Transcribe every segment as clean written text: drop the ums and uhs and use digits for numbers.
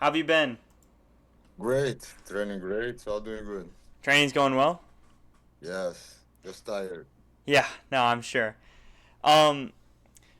How have you been? Great, training great, all doing good. Training's going well? Yes, just tired. Yeah, no, I'm sure. Um,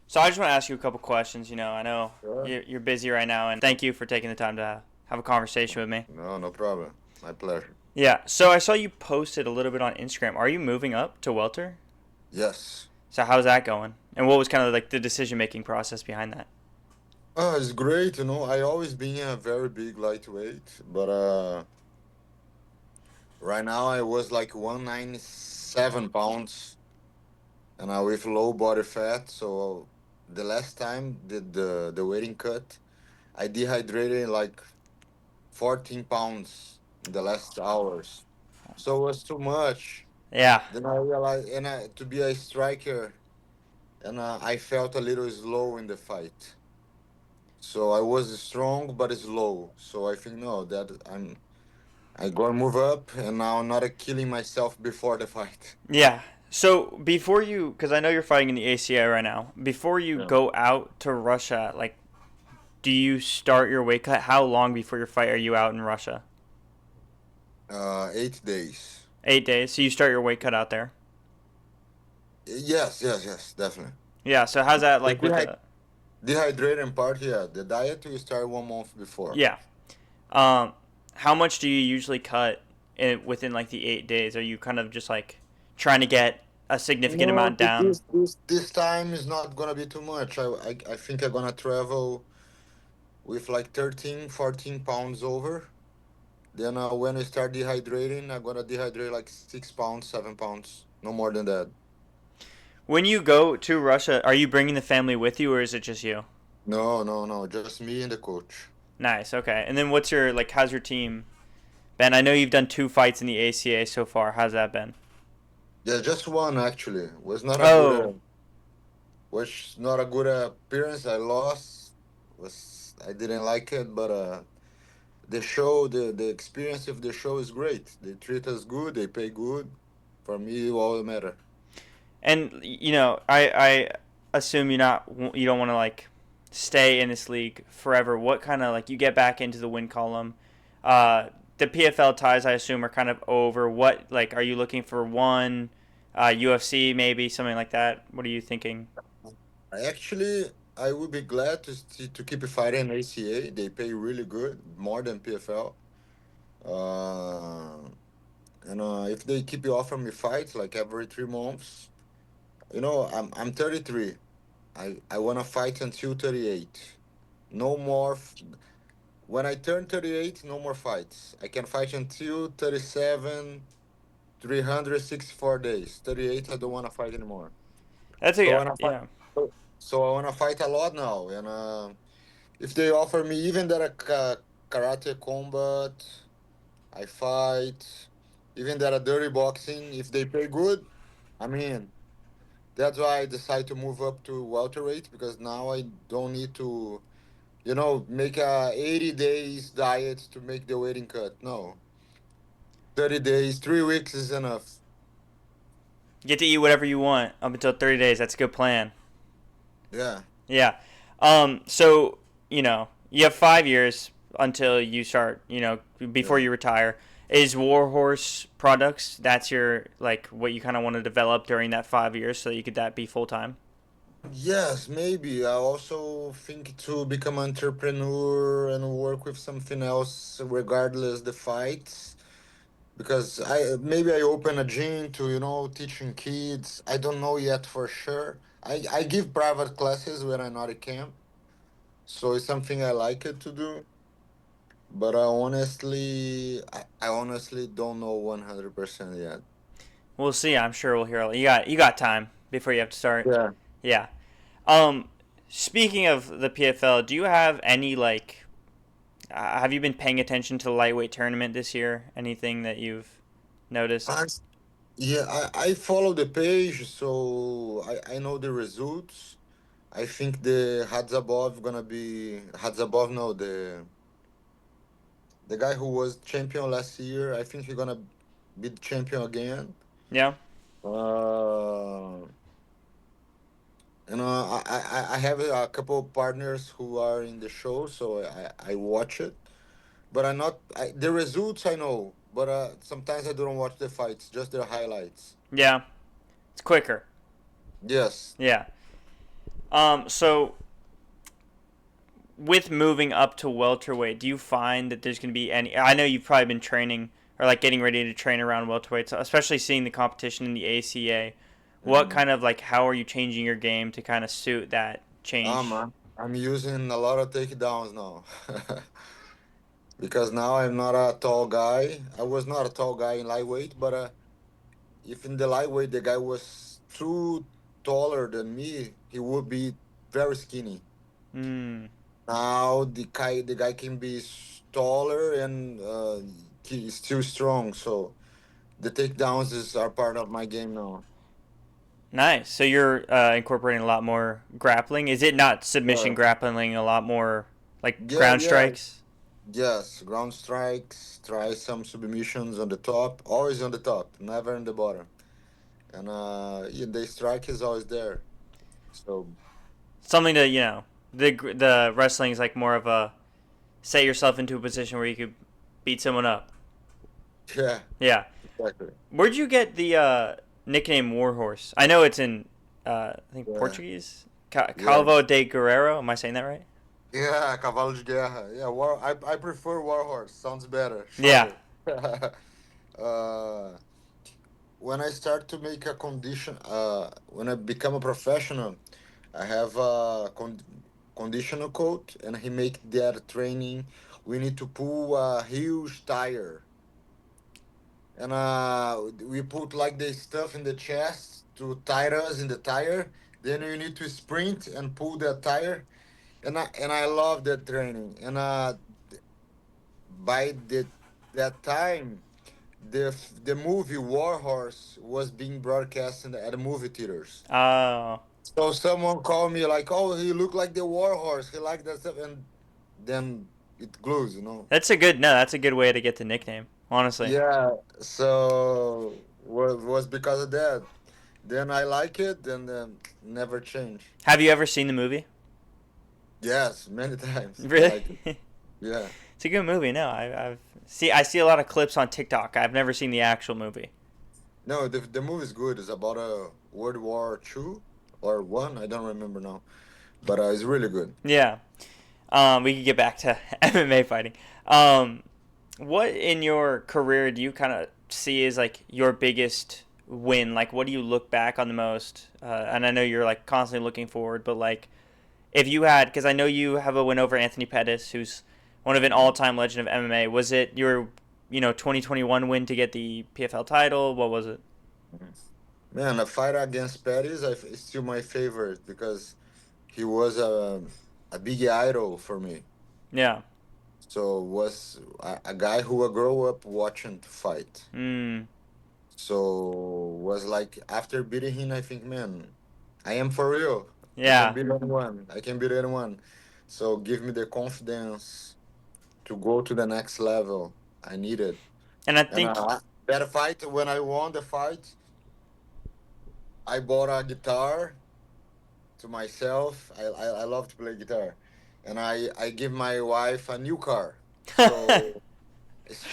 so I just want to ask you a couple questions. I know Sure. you're busy right now, and thank you for taking the time to have a conversation with me. No, no problem. My pleasure. Yeah, so I saw you posted a little bit on Instagram. Are you moving up to welter? Yes. So how's that going? And what was kind of like the decision making process behind that? It's great, I always been a very big lightweight, but right now I was like 197 pounds and with low body fat. So the last time did the weighting cut, I dehydrated like 14 pounds in the last hours. So it was too much. Yeah, Then I realized, to be a striker, I felt a little slow in the fight. So I was strong but slow. So I think no, that I gotta move up, and now I'm not killing myself before the fight. yeah. So before you, because I know you're fighting in the ACA right now, before you Yeah. go out to Russia, like, do you start your weight cut? How long before your fight are you out in Russia? 8 days. 8 days. So you start your weight cut out there. Yes, yes, yes, definitely. Yeah. So how's that The like with the? dehydrating part, yeah. The diet we start 1 month before. Yeah. Um, how much do you usually cut within like the 8 days? Are you kind of just like trying to get a significant No, amount down? this time is not gonna be too much. I think I'm gonna travel with like 13, 14 pounds over. Then when I start dehydrating, I'm gonna dehydrate like 6 pounds, 7 pounds, no more than that. When you go to Russia, are you bringing the family with you, or is it just you? No, no, no, just me and the coach. Nice. Okay. And then what's your like? How's your team been? I know you've done two fights in the ACA so far. How's that been? Yeah, just one actually. Oh, Was not a good appearance. I lost. Was I didn't like it, but the experience of the show is great. They treat us good. They pay good. For me, it all matter. and I assume you don't want to like stay in this league forever. What kind of like you get back into the win column? The PFL ties I assume are kind of over. What like are you looking for one UFC maybe something like that? What are you thinking? I would be glad to keep fighting ACA. They pay really good, more than PFL. Uh, and if they keep offering me fights like every 3 months, I'm 33. I wanna fight until 38. No more. When I turn 38, no more fights. I can fight until 37, 364 days. 38, I don't wanna fight anymore. That's So I a wanna fight. yeah. So I wanna fight a lot now, and if they offer me even that karate combat, I fight. Even that a dirty boxing, if they pay good, I mean, that's why I decide to move up to welterweight because now I don't need to, make a 80 days diet to make the weighting cut. No, 30 days, 3 weeks is enough. You get to eat whatever you want up until 30 days. That's a good plan. Yeah, Yeah. So you have 5 years until you start. Before yeah. you retire. Is Warhorse Products that's your like what you kind of want to develop during that 5 years so that you could that be full time? Yes, maybe. I also think to become an entrepreneur and work with something else regardless the fights. Because I open a gym to, teaching kids. I don't know yet for sure. I give private classes when I'm not at camp. So it's something I like it to do. But I honestly don't know 100% yet. We'll see. I'm sure we'll hear. You got time before you have to start. Yeah. Yeah. Um, Speaking of the PFL, do you have any like? Have you been paying attention to the lightweight tournament this year? Anything that you've noticed? I, yeah, I follow the page, so I know the results. I think the Hadzabov gonna be Hadzabov. No, the guy who was champion last year. I think he's gonna be the champion again. Yeah. Uh, I have a couple of partners who are in the show, so I watch it. but I'm not. The results I know, but sometimes I don't watch the fights, just the highlights. Yeah, it's quicker. Yes. Yeah. So with moving up to welterweight, do you find that there's going to be any? I know you've probably been training or like getting ready to train around welterweight, so especially seeing the competition in the ACA. What Mm. kind of like how are you changing your game to kind of suit that change? Man, I'm using a lot of takedowns now. Because now I'm not a tall guy. I was not a tall guy in lightweight, but if in the lightweight the guy was too taller than me, he would be very skinny. Hmm. Now the guy can be taller and he is still strong. So the takedowns are part of my game now. Nice. So you're incorporating a lot more grappling. Is it not submission Yeah, grappling? A lot more like yeah, ground yeah. strikes. Yes, ground strikes. Try some submissions on the top. Always on the top, never in the bottom. And yeah, the strike is always there. So Something to the wrestling is like more of a set yourself into a position where you could beat someone up. yeah, Yeah. exactly. Where'd you get the nickname Warhorse? I know it's in I think Yeah, Portuguese. yeah, Calvo de Guerrero. Am I saying that right? yeah. Cavalo de guerra. Yeah, war. I prefer warhorse. Sounds better, Yeah. shorter. uh, when I start to make a condition, when I become a professional, I have a conditional coach, and he make that training. We need to pull a huge tire, and we put like the stuff in the chest to tie us in the tire. Then you need to sprint and pull the tire, and I love that training. And by that time, the movie War Horse was being broadcast at the movie theaters. Oh, So someone called me like, "Oh, he looked like the War Horse. He liked that stuff," and then it glues, you know. that's a good no. That's a good way to get the nickname. Honestly, Yeah. So was because of that. Then I like it, and never change. have you ever seen the movie? Yes, many times I Really? like it. Yeah. It's a good movie. No, I see a lot of clips on TikTok. I've never seen the actual movie. No, the movie is good. It's about a World War II or one. I don't remember now, but it's really good. Yeah. We could get back to MMA fighting. Um, what in your career do you kind of see as like your biggest win? Like, what do you look back on the most? And I know you're like constantly looking forward, but like, if you had, because I know you have a win over Anthony Pettis, who's one of an all-time legend of MMA. Was it your 2021 win to get the PFL title? What was it? Mhm. Man, a fight against Pettis is still my favorite because he was a big idol for me. Yeah. So was a guy who I grew up watching to fight. Mm, So was like after beating him, I think, man, I am for real. I can yeah. beat anyone. I can beat anyone. So give me the confidence to go to the next level. I need it. And I And think that fight, when I won the fight, I bought a guitar to myself. I love to play guitar, and I give my wife a new car. So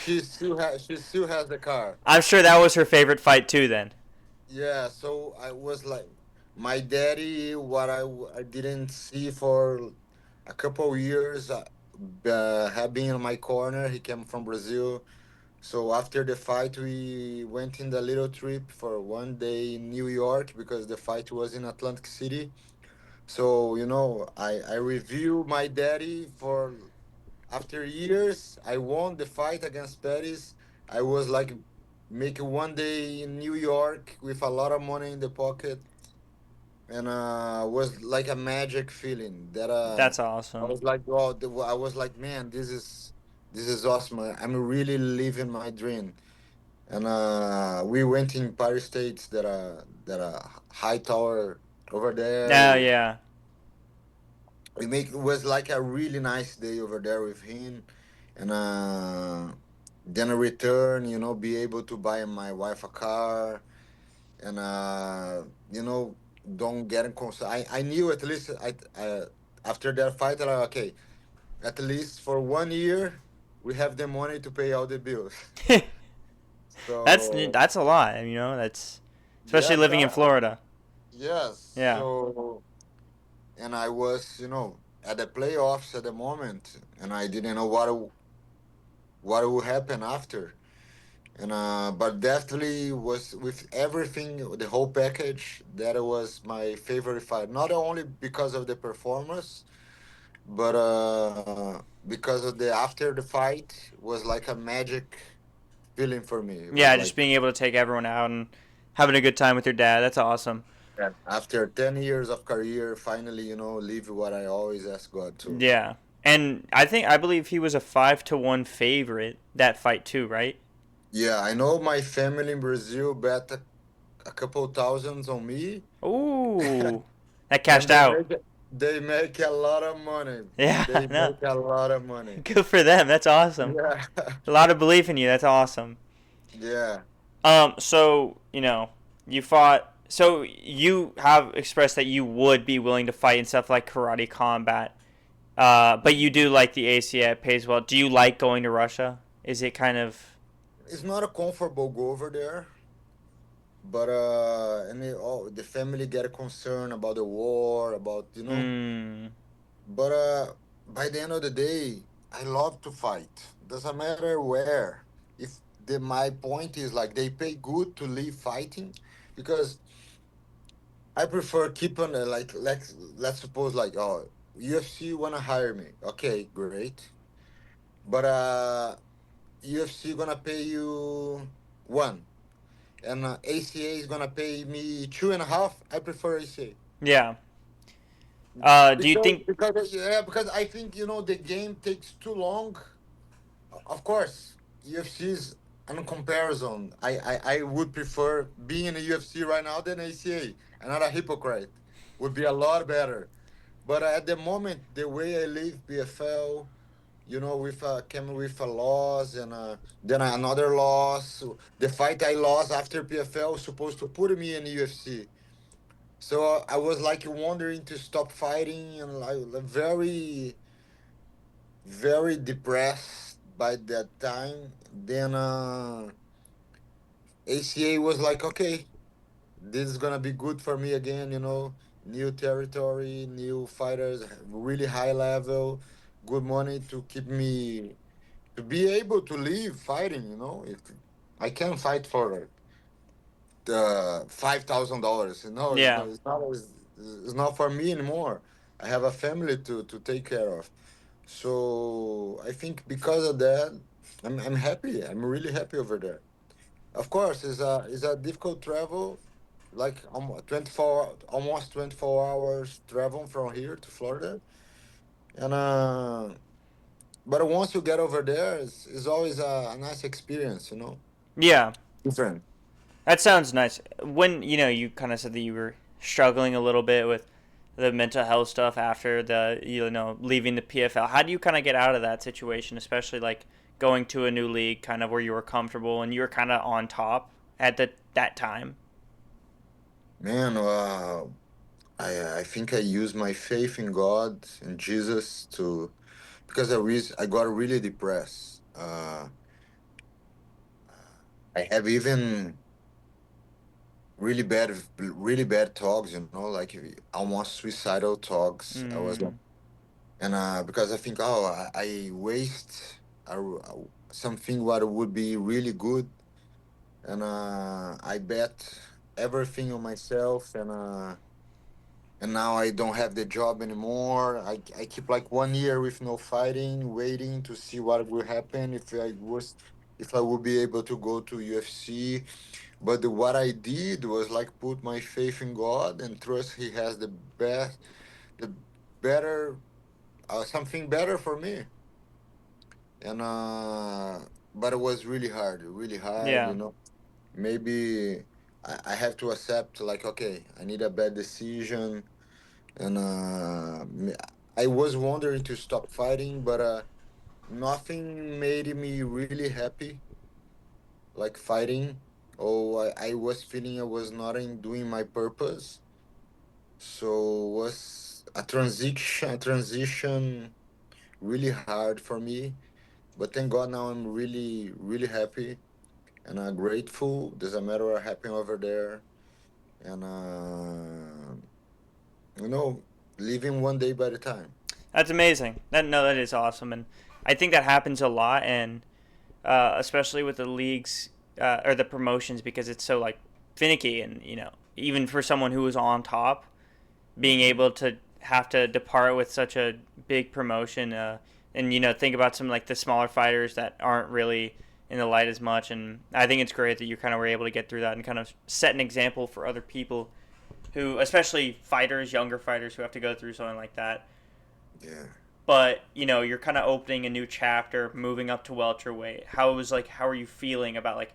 she still has the car. I'm sure that was her favorite fight too. Then. Yeah. So I was like, my daddy, what I didn't see for a couple years, had been in my corner. He came from Brazil. So after the fight, we went in the little trip for one day in New York because the fight was in Atlantic City. So, I review my daddy for after years. I won the fight against Pettis. I was like making one day in New York with a lot of money in the pocket, and was like a magic feeling that That's I awesome. was like, oh, I was like, man, this is awesome. I'm really living my dream. And we went in Paris States, that high tower over there. Oh yeah. We make it was like a really nice day over there with him, and then a return, be able to buy my wife a car, and don't get in I knew at least after that fight, like, okay, at least for 1 year. we have the money to pay all the bills. So That's a lot. That's especially yeah, living in that, Florida. yes. Yeah. So and I was, at the playoffs at the moment, and I didn't know what will happen after. And but definitely was with everything, the whole package. That was my favorite fight. Not only because of the performance, but because of the after the fight was like a magic feeling for me. It was Yeah, just like being able to take everyone out and having a good time with your dad. That's awesome. after 10 years of career, finally, live what I always ask God to. Yeah. And I believe he was a 5-1 favorite that fight too, right? Yeah, I know my family in Brazil bet a couple thousands on me, Ooh. That and cashed out. they make a lot of money. Yeah, They no. make a lot of money. Good for them. That's awesome. Yeah, A lot of belief in you. That's awesome. yeah. So, you fought so you have expressed that you would be willing to fight in stuff like karate combat. But you do like the ACA, it pays well. Do you like going to Russia? Is it kind of It's not a comfortable go over there, but and the family get concerned about the war, about. mm, But by the end of the day, I love to fight. Doesn't matter where. If my point is like they pay good to live fighting, because I prefer keeping like let's suppose like UFC wanna hire me. Okay, great. But UFC gonna pay you one, and ACA is gonna pay me two and a half. I prefer ACA. yeah. Do you Because think because I think the game takes too long. Of course, UFC's in comparison. I would prefer being in the UFC right now than ACA. I'm not a hypocrite. Would be a lot better. But at the moment, the way I live PFL, with came with a loss and then another loss. So the fight I lost after PFL was supposed to put me in UFC. So I was like wondering to stop fighting and like very very depressed by that time. Then ACA was like, okay, this is gonna be good for me again. New territory, new fighters, really high level, good money to keep me to be able to live fighting. If I can fight for $5,000, yeah. it's not for me anymore. I have a family to take care of. So I think because of that, I'm happy. I'm really happy over there. Of course, it's a difficult travel, like 24 almost 24 hours travel from here to Florida, and but once you get over there, it's always a nice experience. Yeah. Different. That sounds nice. When, you kind of said that you were struggling a little bit with the mental health stuff after leaving the PFL. How do you kind of get out of that situation, especially like going to a new league kind of where you were comfortable and you were kind of on top at that time? Man, I think I use my faith in God and Jesus to because I got really depressed. I have even really bad talks, like almost suicidal talks. I was like, Mm, and because I think, oh, I waste something what would be really good, and I bet everything on myself, and now I don't have the job anymore. I keep like 1 year with no fighting, waiting to see what will happen if I would be able to go to UFC. But what I did was like put my faith in God and trust He has the better, something better for me. And but it was really hard. yeah. Maybe I have to accept like, okay, I need a bad decision, and I was wondering to stop fighting, but nothing made me really happy like fighting. Oh, I was feeling I was not in doing my purpose. So was a transition really hard for me. But thank God now I'm really, really happy and grateful. There's a matter of happening over there, and you know, living one day by the time. That's amazing. That is awesome, and I think that happens a lot, and especially with the leagues or the promotions because it's so like finicky, and even for someone who was on top, being Hmm. able to have to depart with such a big promotion, and think about some like the smaller fighters that aren't really in the light as much, and I think it's great that you kind of were able to get through that and kind of set an example for other people who, especially fighters, younger fighters who have to go through something like that. Yeah. But you're kind of opening a new chapter, moving up to welterweight. How are you feeling about like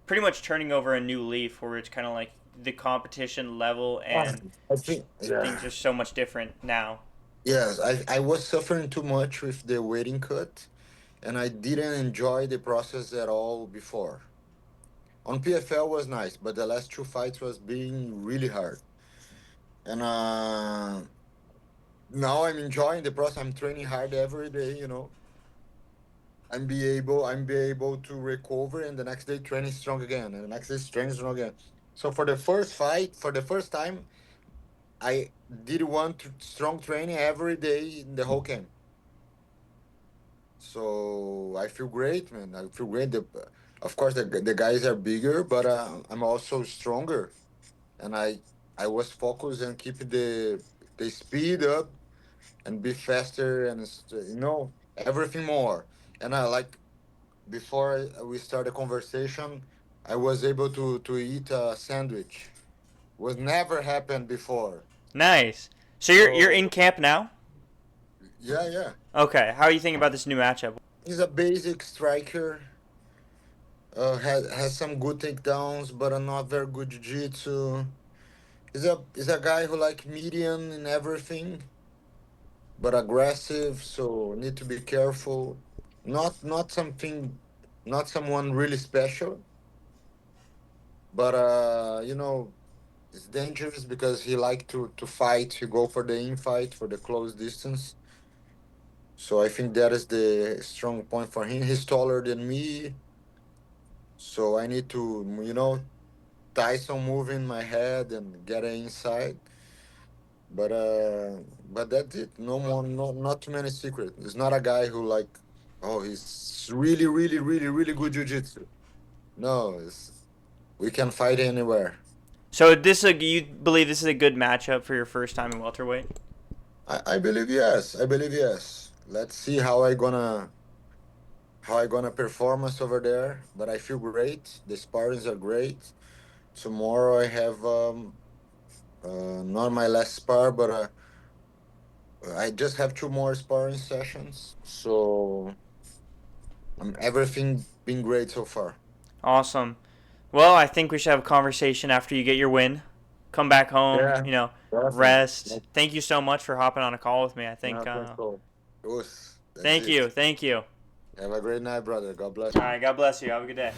pretty much turning over a new leaf, where it's kind of like the competition level and I think, things yeah. are so much different now? Yes, I was suffering too much with the weighting cut, and I didn't enjoy the process at all before. On PFL was nice, but the last two fights was being really hard. And now I'm enjoying the process. I'm training hard every day, you know. I'm be able to recover, and the next day training strong again, and the next day training strong again. So for the first fight, for the first time, I did strong training every day in the whole camp. So I feel great, man. I feel great. Of course, the guys are bigger, but I'm also stronger, and I was focused and keep the speed up and be faster and everything more. And I like before we start the conversation, I was able to eat a sandwich. Was never happened before. Nice. So you're in So camp now? yeah, yeah. Okay. How are you thinking about this new matchup? He's a basic striker. Has some good takedowns, but a not very good jiu-jitsu. He's a guy who like medium in everything, but aggressive. So need to be careful. Not something, not someone really special, but it's dangerous because he like to fight. He go for the infight for the close distance. So I think that is the strong point for him. He's taller than me, so I need to tie some move in my head and get it inside. But that's it. No more, not too many secrets. It's not a guy who like, oh, he's really, really, really, really good jujitsu. No, we can fight anywhere. So you believe this is a good matchup for your first time in welterweight? I believe yes. I believe yes. Let's see how I gonna performance over there. But I feel great. The sparrings are great. Tomorrow I have not my last spar, but I just have two more sparring sessions. So everything been great so far. Awesome. Well, I think we should have a conversation after you get your win. Come back home, Yeah, definitely. rest. Thank you so much for hopping on a call with me. I think. Nothing so. Us. That's Thank it. you. Thank you. Have a great night, brother. God bless All you. right. God bless you. Have a good day.